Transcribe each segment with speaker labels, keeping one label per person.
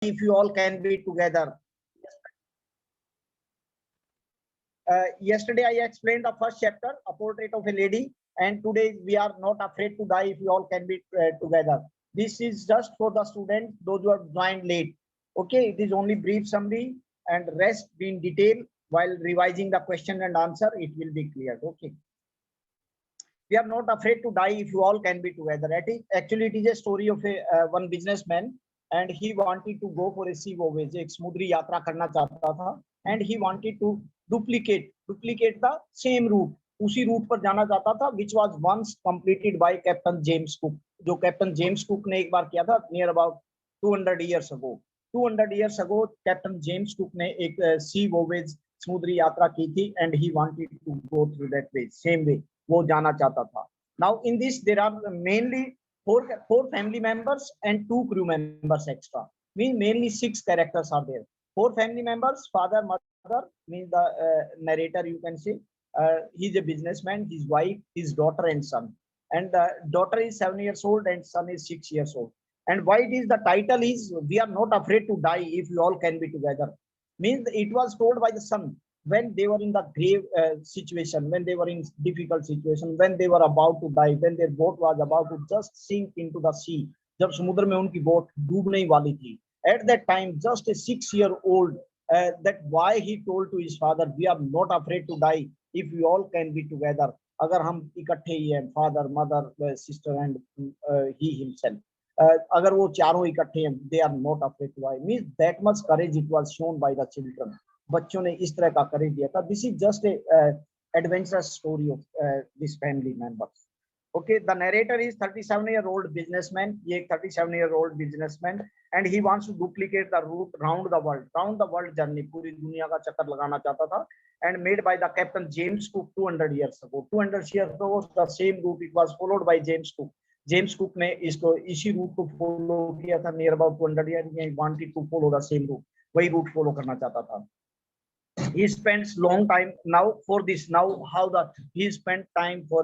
Speaker 1: if you all can be together. Yesterday I explained the first chapter, a portrait of a lady, and today we are not afraid to die if you all can be together. This is just for the students, those who have joined late. Okay, it is only brief summary, and rest in detail while revising the question and answer, it will be clear. Okay. We are not afraid to die if you all can be together. Actually, it is a story of a one businessman, and he wanted to go for a sea voyage, एक समुद्री यात्रा करना चाहता था, and he wanted to duplicate the same route, उसी root पर जाना चाहता था, which was once completed by Captain James Cook, जो कैप्टन जेम्स कुक ने एक बार किया था near about 200 years ago. 200 years ago, captain James Cook ने एक सी वोवेज समुद्री यात्रा की थी, and he wanted to go through that way, same way वो जाना चाहता था. Now in this there are mainly four family members and 2 crew members extra. Means mainly 6 characters are there. 4 family members, father, mother, means the narrator you can say. He's a businessman, his wife, his daughter and son. And the daughter is 7 years old and son is 6 years old. And why it is the title is we are not afraid to die if we all can be together. Means it was told by the son when they were in the grave situation, when they were in difficult situation, when they were about to die, when their boat was about to just sink into the sea, जब समुद्र में उनकी boat डूबने वाली थी, at that time just a 6-year-old, that why he told to his father, we are not afraid to die if we all can be together, अगर हम इकट्ठे ही हैं, father, mother, sister and he himself, अगर वो चारों इकट्ठे हैं, they are not afraid to die. Means that much courage it was shown by the children. बच्चों ने इस तरह का करेज दिया था. This is just a adventurous story of this family members. Okay, the narrator is 37-year-old businessman. ये एक 37-year-old businessman, and he wants to duplicate the route round the world journey. पूरी दुनिया का चक्कर लगाना चाहता था, and made by the Captain James Cook 200 years ago. 200 years ago, the same route it was followed by James Cook. James Cook ने इसको इसी रूट को फॉलो किया था near about 200 year. He wanted to follow the same route, वही route follow करना चाहता था. He spends long time now for this. Now how he spent time for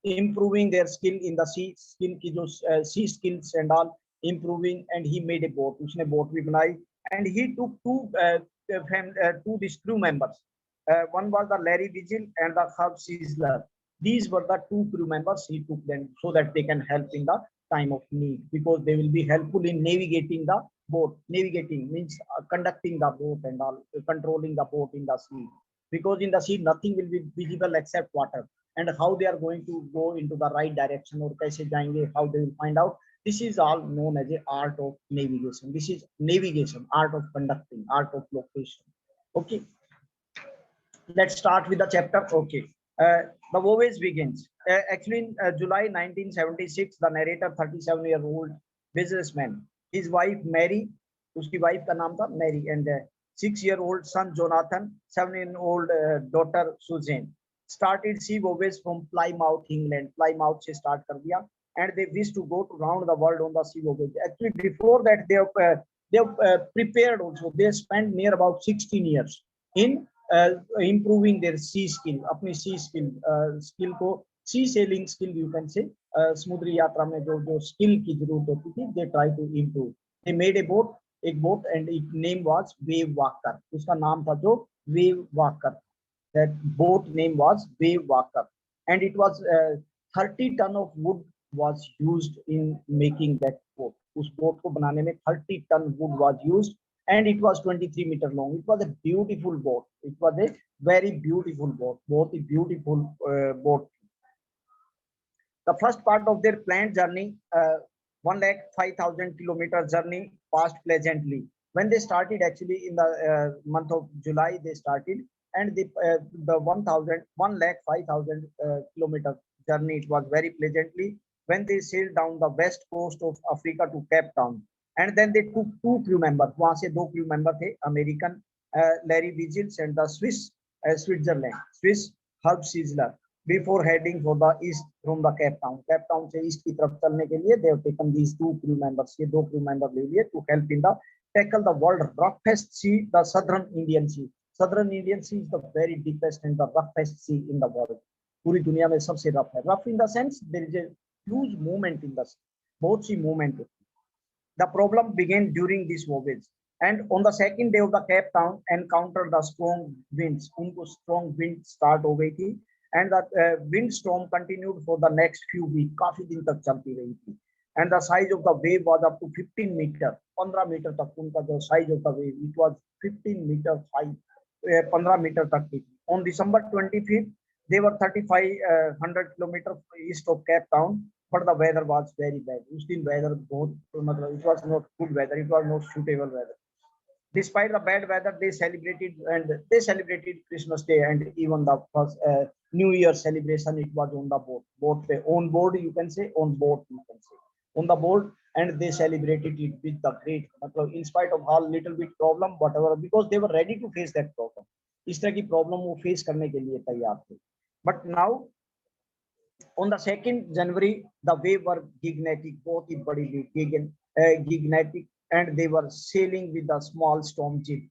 Speaker 1: improving their skill in the sea skill की जो sea skills and all improving, and he made a boat. उसने boat भी बनाई, and he took two these crew members. One was the Larry Vigil and the Herb Sizzler. These were the 2 crew members. He took them so that they can help in the time of need, because they will be helpful in navigating the boat. Navigating means conducting the boat and all, controlling the boat in the sea, because in the sea nothing will be visible except water, and how they are going to go into the right direction or kaise jayenge, how they will find out. This is all known as a art of navigation. This is navigation, art of conducting, art of location. Okay, let's start with the chapter. Okay, the voyage begins. Actually, in July 1976, the narrator, 37-year-old businessman, his wife Mary, उसकी wife का नाम था Mary, and 6-year-old son Jonathan, 7-year-old daughter Susan, started sea voyage from Plymouth, England. Plymouth से start कर दिया, and they wish to go around the world on the sea voyage. Actually, before that, they have prepared also. They spent near about 16 years in improving their sea skill, अपनी sea skill को sea sailing skill you can say, समुद्री यात्रा में जो skill की जरूरत होती थी, they try to improve. They made a boat, एक boat, and its name was Wave Walker. उसका नाम था जो Wave Walker. That boat name was Wave Walker, and it was 30 ton of wood was used in making that boat. उस boat को बनाने में 30 ton wood was used, and it was 23 meter long. It was a beautiful boat. It was a very beautiful boat. बहुत ही beautiful boat. The first part of their planned journey, 105,000 kilometer journey, passed pleasantly. When they started, actually in the month of July, they started, and the 105,000 kilometer journey, it was very pleasantly. When they sailed down the west coast of Africa to Cape Town, and then they took 2 crew members. वहाँ से 2 crew member थे, American Larry Vigil and the Swiss Swiss Herb Sizzler. Before heading for the east from the Cape Town से east की तरफ चलने के लिए, they have taken these 2 crew members. ये 2 crew member ले लिए to help in the tackle the world roughest sea, the Southern Indian Sea. Southern Indian Sea is the very deepest and the roughest sea in the world. पूरी दुनिया में सबसे rough है. Rough in the sense there is a huge movement in the sea. बहुत सी movement होती है. The problem began during this voyage, and on the second day of the Cape Town encountered the strong winds. उनको strong wind start हो गई थी, and the wind storm continued for the next few weeks. काफी दिन तक चलती रही थी, and the size of the wave was up to 15 meter. 15 metre तक उनका जो size of the wave, it was 15 meter high. 15 metre तक थी. On December 25th, they were 3500 kilometers east of Cape Town, but the weather was very bad. उस दिन weather बहुत मतलब, it was not good weather, it was not suitable weather. Despite the bad weather, they celebrated Christmas Day, and even the first New Year celebration, it was on the boat. On board, you can say, on boat, you can say, on the boat, and they celebrated it with the great, in spite of all little bit problem, whatever, because they were ready to face that problem. इस तरह की problem वो face करने के लिए तैयार थे. But now on the 2nd January, the wave were gigantic, बहुत ही बड़ी gigantic, and they were sailing with a small storm jib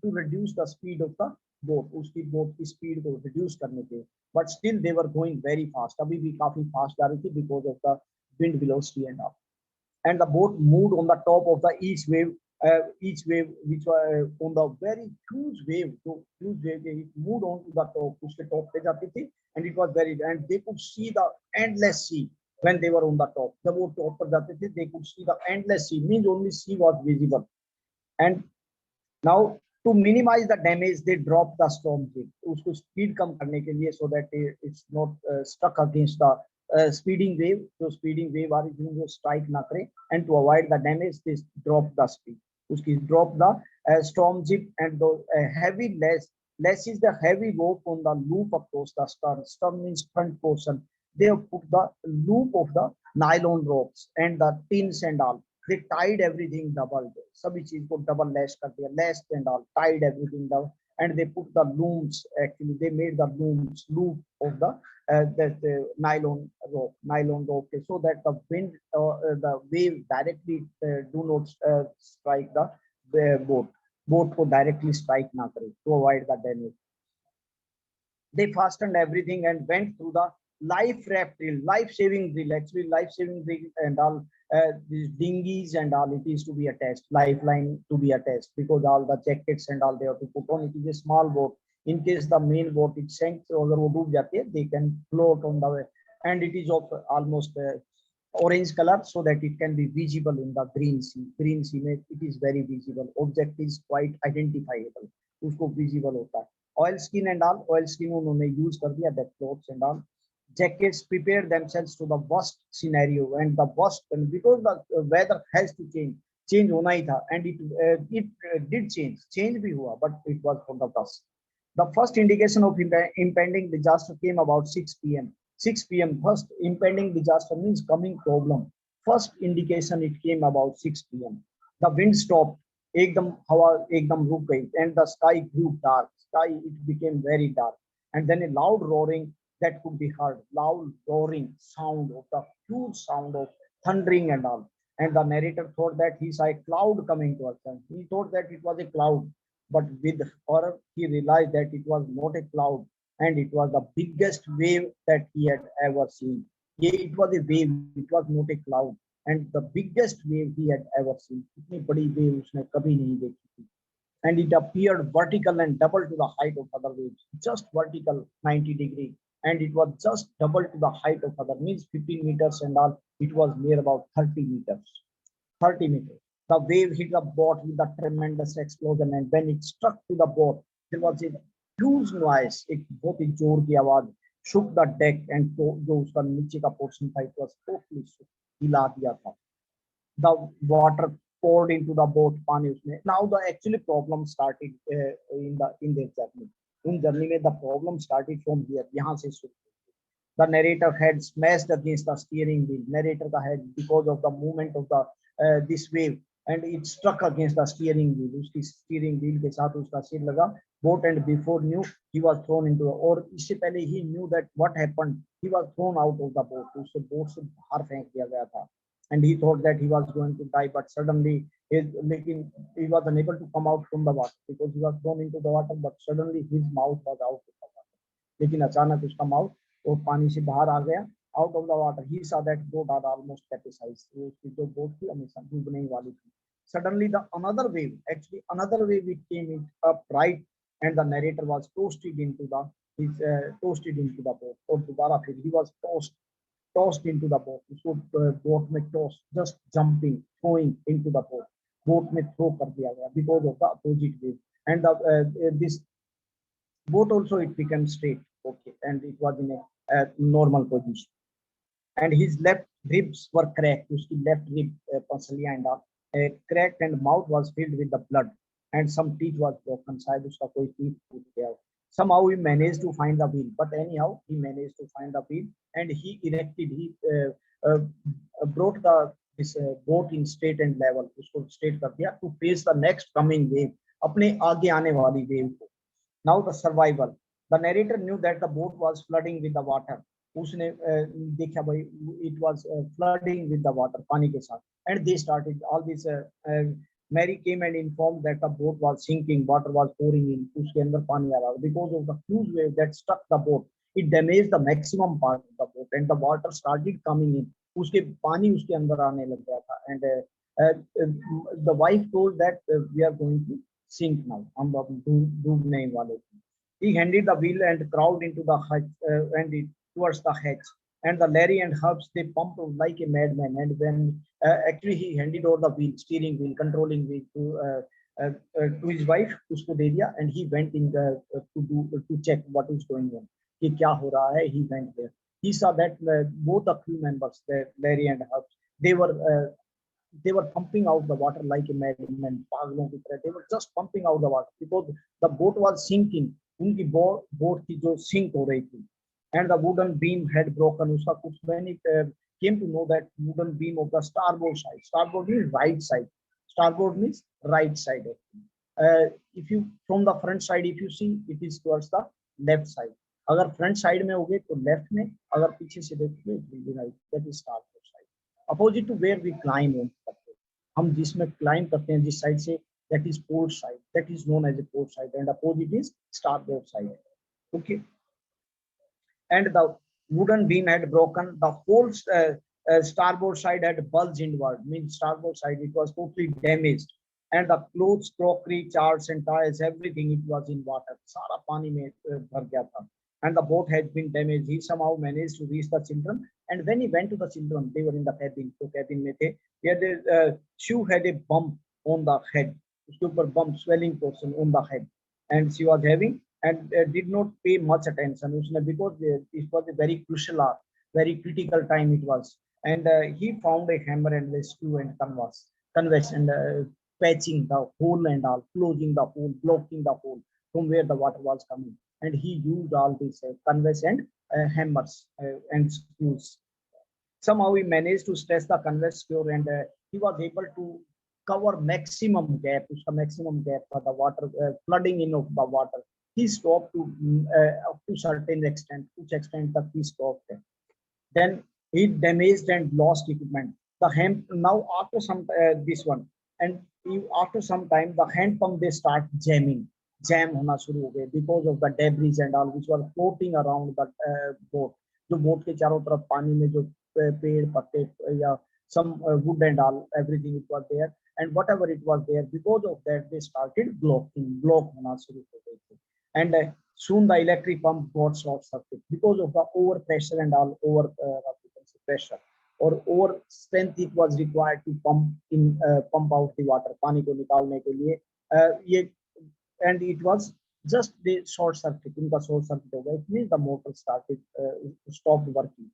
Speaker 1: to reduce the speed of the boat. उसकी boat की speed को reduce करने के, but still they were going very fast. अभी भी काफी fast जा रही थी because of the wind velocity and all. And the boat moved on the top of the each wave which was on the very huge wave. So huge wave, it moved on to the top, उसके top पे जाती थी, and it was very, and they could see the endless sea when they were on the top. जब वो top पर जाते थे, they could see the endless sea, means only sea was visible. And now to minimize the damage, they dropped the storm jib. उसको speed कम करने के लिए, so that it's not stuck against the speeding wave. So speeding wave आ रही थी, वो strike ना करे, and to avoid the damage, they dropped the speed. उसकी drop the storm jib, and the heavy lash is the heavy rope on the loop across the stern. Stern means front portion. They have put the loop of the nylon ropes and the pins and all. They tied everything double. सभी चीज को double lash कर दिया, lashed and all, tied everything down, and they put the looms. Actually, they made the loop of the nylon rope, so that the wind, the wave directly do not strike the boat को directly strike ना करे, to avoid the damage. They fastened everything and went through the life-saving drill. Actually, life-saving drill and all, these dinghies and all, it is to be attached, lifeline to be attached, because all the jackets and all they have to put on. It is a small boat. In case the main boat it sinks, or वो डूब जाती है, they can float on the way, and it is of almost orange color, so that it can be visible in the green sea. Green sea में it is very visible. Object is quite identifiable. उसको visible होता है. Oilskin and all, oilskin उन्होंने use कर दिया, that clothes and all. Jackets prepare themselves to the worst scenario, and the worst, and because the weather has to change होना ही था, and it did change भी हुआ, but it was for the worst. The first indication of impending disaster came about 6 p.m. 6 p.m. First impending disaster means coming problem. First indication it came about 6 p.m. The wind stopped. एकदम हवा एकदम रुक गई, and the sky grew dark. Sky, it became very dark, and then a loud roaring that could be heard. Loud roaring sound of the huge sound of thundering and all. And the narrator thought that he saw a cloud coming towards him. He thought that it was a cloud, but with horror he realized that it was not a cloud, and it was the biggest wave that he had ever seen. Yeah, it was a wave, it was not a cloud, and the biggest wave he had ever seen. इतनी बड़ी wave उसने कभी नहीं देखी थी. And it appeared vertical and double to the height of other waves. Just vertical 90 degrees, and it was just double to the height of other, means 15 meters and all. It was near about 30 meters. 30 meters. The wave hit the boat with a tremendous explosion, and when it struck to the boat, there was a huge noise. एक बहुत ही जोर की आवाज shook the deck, and जो उसका नीचे का portion था, it was totally shook, हिला दिया था. The water poured into the boat, पानी उसमें. Now the actually problem started in their journey. In journey में the problem started from here, यहाँ से शुरू. The narrator had smashed against the steering wheel. Narrator का head, because of the movement of the this wave, and it struck against the steering wheel. उसकी steering wheel के साथ उसका सिर लगा boat, and before knew he was thrown into, और इससे पहले he knew that what happened, he was thrown out of the boat. उससे boat से बाहर फेंक दिया गया था, and he thought that he was going to die, but suddenly he was unable to come out from the water because he was thrown into the water, but suddenly his mouth was out of the water. लेकिन अचानक उसका mouth वो पानी से बाहर आ गया, out of the water. He saw that boat had almost capsized. वो उसकी जो boat थी हमेशा डूबने ही वाली थी. Suddenly the another wave, actually another wave, it came in up right, and the narrator was toasted into the boat. और दोबारा फिर he was tossed into the boat. उसको boat में toss, just jumping, throwing into the boat. Boat में throw कर दिया गया because of the opposite wave. And this boat also it became straight, okay, and it was in a normal position. And his left ribs were cracked. Uski left rib pasaliya and cracked, and mouth was filled with the blood, and some teeth was broken. शायद उसका कोई teeth टूट गया. Somehow he managed to find the wheel, but anyhow he managed to find the wheel, and he erected, he brought the this boat in straight and level. उसको straight कर दिया to face the next coming wave, अपने आगे आने वाली wave को. Now the survival. The narrator knew that the boat was flooding with the water. उसने देखा भाई it was flooding with the water, पानी के साथ. And they started all this. Mary came and informed that the boat was sinking, water was pouring in, उसके अंदर पानी आ रहा. Because of the huge wave that struck the boat, it damaged the maximum part of the boat, and the water started coming in. उसके पानी उसके अंदर आने लग गया था. And the wife told that we are going to sink now. हम डूबने वाले थे. He handed the wheel and crawled into the hatch, towards the hatch. And the Larry and Hubs, they pumped like a madman. And when actually he handed over the wheel, steering wheel, controlling wheel to his wife, उसको दे दिया, and he went in to check what is going on. कि क्या हो रहा है? He went there. He saw that both the crew members, Larry and Hubs, they were pumping out the water like a madman. पागलों की तरह. They were just pumping out the water because the boat was sinking. उनकी boat थी जो sink हो रही थी. And the wooden beam had broken. उसका कुछ when it came to know that wooden beam of the starboard side. Starboard means right side. Starboard means right side. If you from the front side, if you see, it is towards the left side. अगर front side में होगे तो left में, अगर पीछे से देखोगे it will be right. That is starboard side. Opposite to where we climb on. हम जिसमें climb करते हैं जिस side से, that is port side. That is known as a port side, and opposite is starboard side. Okay. And the wooden beam had broken. The whole starboard side had bulged inward. Means starboard side it was totally damaged. And the clothes, crockery, charts, and tires, everything it was in water. सारा पानी में भर गया था. And the boat had been damaged. He somehow managed to reach the children. And when he went to the children, they were in the cabin. So cabin में थे. Here the Sue had a bump on the head. उसके ऊपर bump, swelling portion on the head, and she was having, and did not pay much attention उसने, because it was a very crucial hour, very critical time it was. And he found a hammer and a screw and canvas, and patching the hole and all, closing the hole, blocking the hole from where the water was coming. And he used all these canvas and hammers and screws. Somehow he managed to stretch the canvas screw, and he was able to cover maximum gap. उसका maximum gap for the water flooding in of the water. He stopped to up to certain extent, which extent that he stopped. Then he damaged and lost equipment. The hand now after some this one, and after some time the hand pump they start jam होना शुरू हो गए because of the debris and all which were floating around the boat. जो boat के चारों तरफ पानी में जो पेड़ पत्ते या some wood and all, everything it was there, and whatever it was there, because of that they started block होना शुरू हो गए थे. And soon the electric pump got short circuit because of the over pressure and all, over pressure or over strength it was required to pump out the water, पानी को निकालने के लिए. ये and it was just the short circuit, इनका short circuit हो गया. It means the motor stopped working.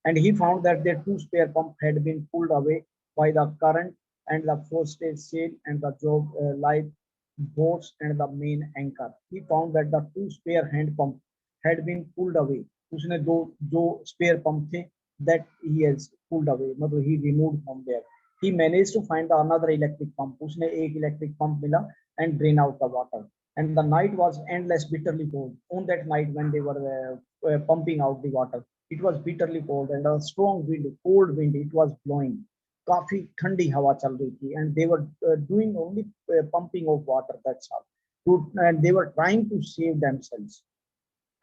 Speaker 1: And he found that their two spare pumps had been pulled away by the current, and the forestay sail and the job life boats and the main anchor. He found that the two spare hand pumps had been pulled away. उसने दो spare pump थे that he has pulled away, मतलब he removed from there. He managed to find another electric pump. उसने एक electric pump मिला and drain out the water. And the night was endless, bitterly cold. On that night when they were pumping out the water, it was bitterly cold, and a strong wind, cold wind, it was blowing. काफी ठंडी हवा चल रही थी, and they were doing only pumping of water, that's all. And they were trying to save themselves.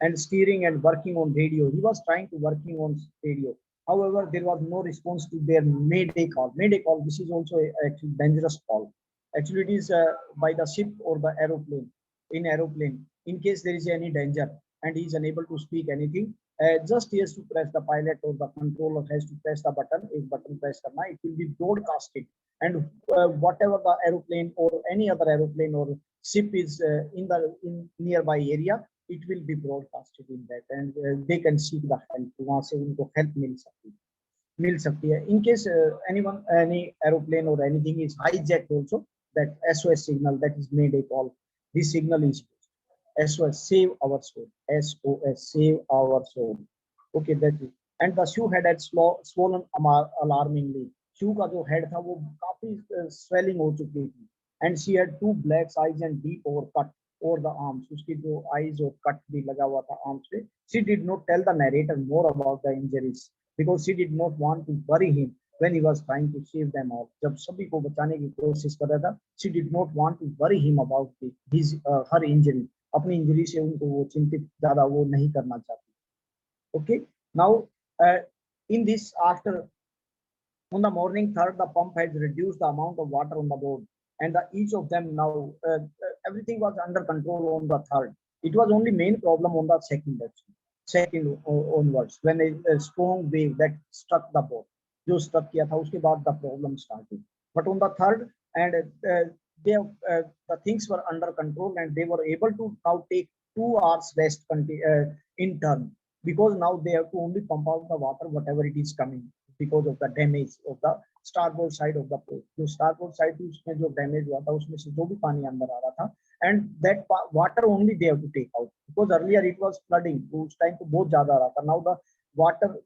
Speaker 1: and steering and working on radio. He was trying to working on radio. However, there was no response to their mayday call. Mayday call. This is also a actually dangerous call. Actually, it is by the ship or the aeroplane. In aeroplane, in case there is any danger and he is unable to speak anything, just he has to press the pilot or the controller has to press the button. If button press karna, it will be broadcasted, and whatever the aeroplane or any other aeroplane or ship is in nearby area, it will be broadcasted in that, and they can seek the help. वहां से उनको help मिल सकती है. In case anyone, any aeroplane or anything is hijacked also, that SOS signal, that is made a call. This signal is SOS, save our soul. SOS, save our soul. Okay, that is. And the shoe head had swollen alarmingly. Shoe का जो head था वो काफी swelling हो चुकी थी. And she had two black eyes and deep overcut over the arms. उसकी जो eyes और cut भी लगा हुआ था arms पे. She did not tell the narrator more about the injuries because she did not want to worry him when he was trying to save them all. जब सभी को बचाने की कोशिश कर रहा था, she did not want to worry him about his her injury. अपनी इंजरी से उनको वो चिंतित ज्यादा वो नहीं करना चाहती. Okay, now in this, after on the morning third, the pump had reduced the amount of water on the board, and each of them now everything was under control on the third. It was only main problem on the second actually. Second onwards, when a strong wave that struck the boat, जो struck किया था उसके बाद the problem started. But on the third, and the things were under control, and they were able to now take 2 hours rest in turn, because now they have to only pump out the water whatever it is coming because of the damage of the starboard side of the boat. जो starboard side थी उसमें जो damage हुआ था उसमें से जो भी पानी अंदर आ रहा था, and that water only they have to take out, because earlier it was flooding. उस time तो बहुत ज्यादा आ रहा था. Now the water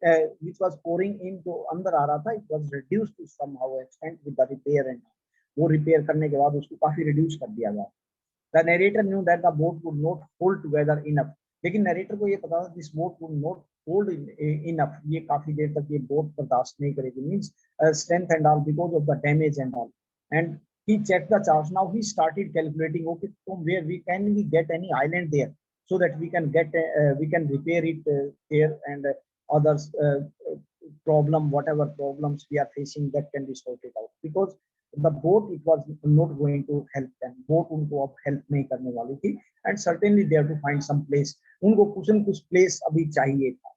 Speaker 1: which was pouring in जो अंदर आ रहा था, it was reduced to somehow extent with the repair, and वो repair करने के बाद उसको काफी reduce कर दिया गया. The narrator knew that the boat would not hold together enough. लेकिन narrator को ये पता था this boat would not hold enough. ये काफी देर तक ये boat बर्दाश्त नहीं करेगी. Means strength and all, because of the damage and all. And he checked the charts. Now he started calculating. Okay, from where we get any island there, so that we can get we can repair it there, and others problem, whatever problems we are facing, that can be sorted out. Because the boat, it was not going to help them. Boat उनको अब help नहीं करने वाली थी, and certainly they have to find some place. उनको कुछ न कुछ place अभी चाहिए था.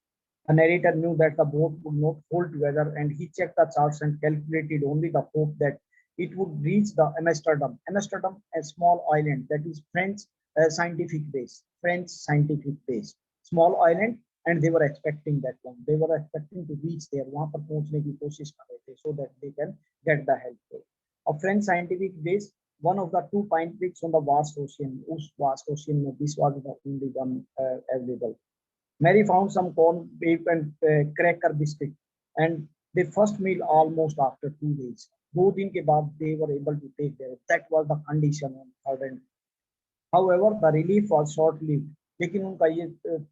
Speaker 1: The narrator knew that the boat would not hold together, and he checked the charts and calculated only the hope that it would reach the Amsterdam. Amsterdam, a small island that is French scientific base. French scientific base, small island, and they were expecting that one. They were expecting to reach there. वहाँ पर पहुँचने की कोशिश कर रहे थे, so that they can get the help there. A French scientific base, one of the 2 pine peaks on the vast ocean. उस vast ocean में this was the only one available. Mary found some corn, beef, and cracker biscuit, and their first meal almost after 2 days. 2 दिन के बाद they were able to take there. That was the condition on third end. However, the relief was short-lived. लेकिन उनका ये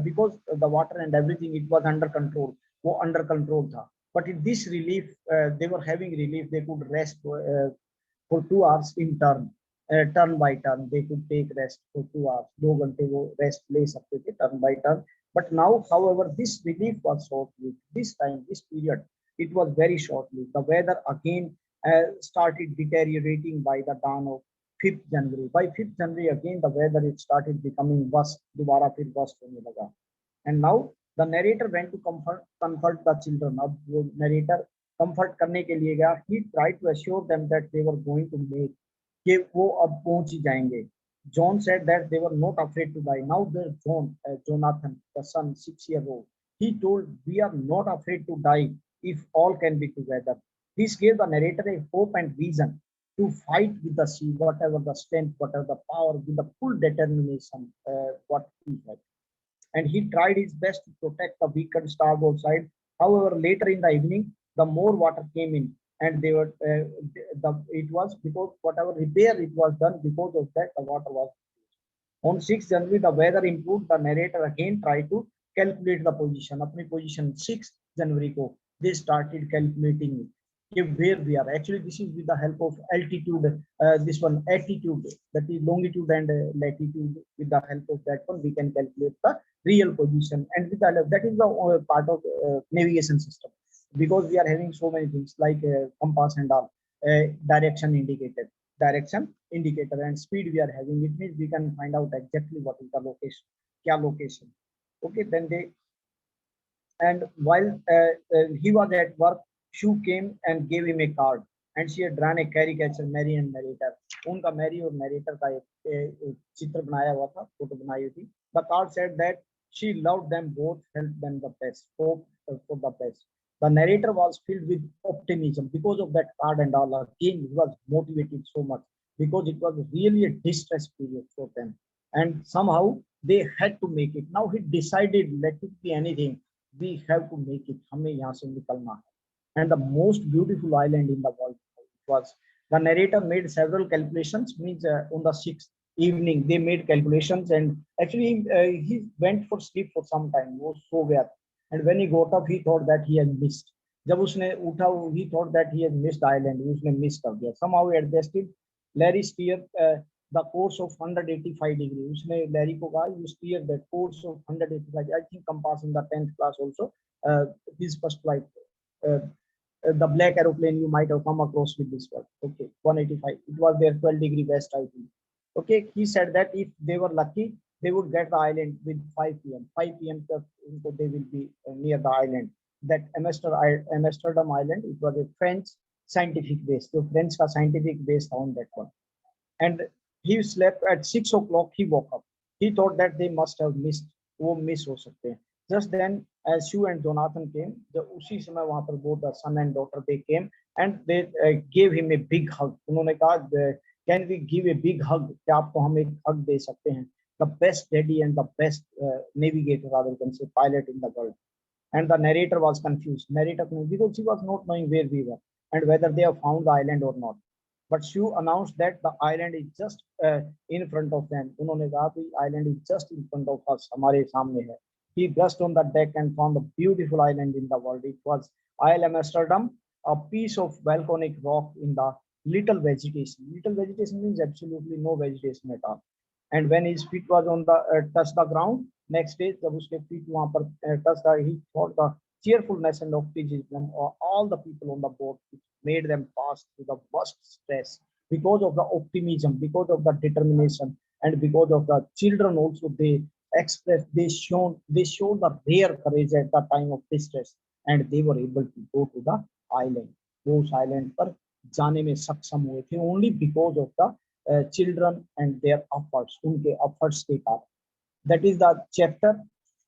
Speaker 1: because the water and everything, it was under control. वो under control था. But in this relief, they were having relief. They could rest for 2 hours in turn. Turn by turn, they could take rest for 2 hours. 2 घंटे वो rest ले सकते थे turn by turn. But now, however, this relief was short-lived. This time, this period, it was very short-lived. The weather again started deteriorating by the dawn of 5th January. By 5th January, again the weather, it started becoming worse. दोबारा फिर worse होने लगा. And now the narrator went to comfort the children. अब वो narrator comfort करने के लिए गया. He tried to assure them that they were going to make, कि वो अब पहुंच ही जाएंगे. John said that they were not afraid to die. Now the Jonathan, the son, 6-year-old, he told, we are not afraid to die if all can be together. This gave the narrator a hope and reason to fight with the sea, whatever the strength, whatever the power, with the full determination, what he had. And he tried his best to protect the weakened starboard side. However, later in the evening, the more water came in, and they were it was because whatever repair it was done, because of that the water was reduced. On 6th January, the weather improved. The narrator again tried to calculate the position. अपनी position 6th January को they started calculating it. where we are. Actually, this is with the help of altitude, this one attitude, that is longitude and latitude. With the help of that one, we can calculate the real position, and with that is the part of navigation system, because we are having so many things like compass and all, direction indicator, and speed we are having. It means we can find out exactly what is the location, kya location. Okay, then they, and while he was at work, Shu came and gave him a card, and she had drawn a caricature, Mary and narrator. उनका Mary और narrator का एक चित्र बनाया हुआ था, photo बनाई हुई थी. The card said that she loved them both, helped them the best, hope for the best. The narrator was filled with optimism because of that card and all. Again, he was motivated so much because it was really a distress period for them, and somehow they had to make it. Now he decided, let it be anything, we have to make it. हमें यहाँ से निकलना है. And the most beautiful island in the world was. The narrator made several calculations. Means on the sixth evening they made calculations, and actually he went for sleep for some time. वो सो गया, and when he got up he thought that he had missed. जब उसने उठा, he thought that he had missed the island. उसने miss कर दिया. Somehow he adjusted. Larry steered the course of 185 degree. उसने Larry को कहा, you steer that course of 185. I think compass in the 10th class also. His first flight. Uh, the black aeroplane you might have come across with this one. Okay, 185. It was their 12-degree west, I think. Okay, he said that if they were lucky, they would get the island with 5 p.m. 5 p.m. They will be near the island. That Amsterdam Island, it was a French scientific base. So French का scientific base on that one. And he slept at 6 o'clock. He woke up. He thought that they must have missed. वो miss हो सकते हैं. Just then, as Sue and Jonathan came, the उसी समय वहां पर both the son and daughter they came, and they gave him a big hug. उन्होंने कहा, can we give a big hug? क्या आपको हम एक hug दे सकते हैं? The best daddy and the best navigator, rather than say pilot in the world. And the narrator was confused. Narrator, because he was not knowing where we were and whether they have found the island or not. But Shu announced that the island is just in front of them. उन्होंने कहा कि island is just in front of us, हमारे सामने है. He brushed on the deck and found a beautiful island in the world. It was Isle Amsterdam, a piece of volcanic rock in the little vegetation. Little vegetation means absolutely no vegetation at all. And when his feet was on the touch the ground, next day जब उसके feet वहां पर touch the, he thought the cheerfulness and optimism of all the people on the boat, which made them pass through the worst stress because of the optimism, because of the determination, and because of the children also. They expressed, they showed the rare courage at the time of distress, and they were able to go to the island. Those island पर जाने में सक्षम हुए थे only because of the children and their efforts, उनके efforts के कारण. That is the chapter.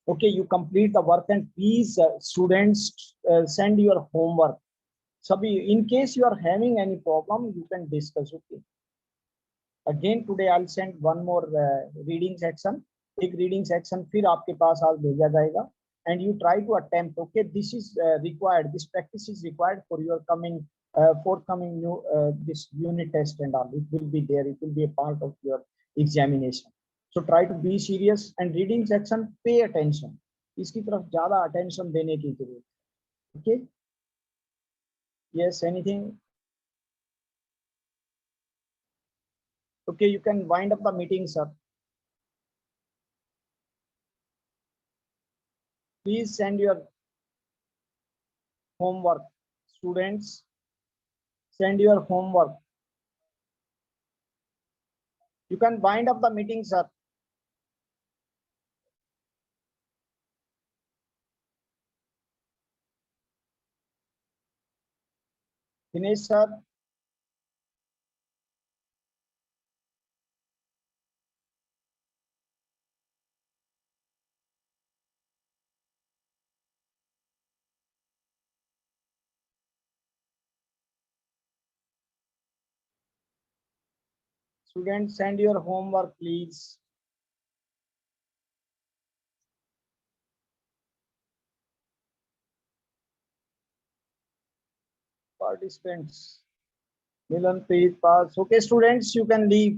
Speaker 1: Okay, you complete the work, and please students send your homework. Sabhi, in case you are having any problem, you can discuss. Okay. Again today I'll send one more reading section. एक reading section फिर आपके पास आज भेजा जाएगा, and you try to attempt. Okay, this is required. This practice is required for your coming forthcoming new this unit test and all. It will be there. It will be a part of your examination. So try to be serious, and reading section pay attention. इसकी तरफ ज़्यादा attention देने की जरूरत है. Okay. Yes. Anything? Okay, you can wind up the meeting, sir. Please send your homework. Students, send your homework. You can wind up the meeting, sir. Dinesh, sir. Students, send your homework, please. Participants. Milan, please pass. Okay, students, you can leave.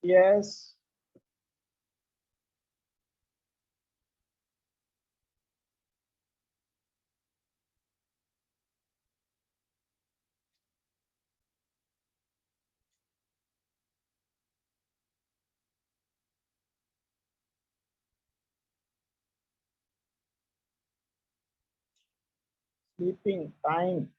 Speaker 1: Yes. Sleeping time.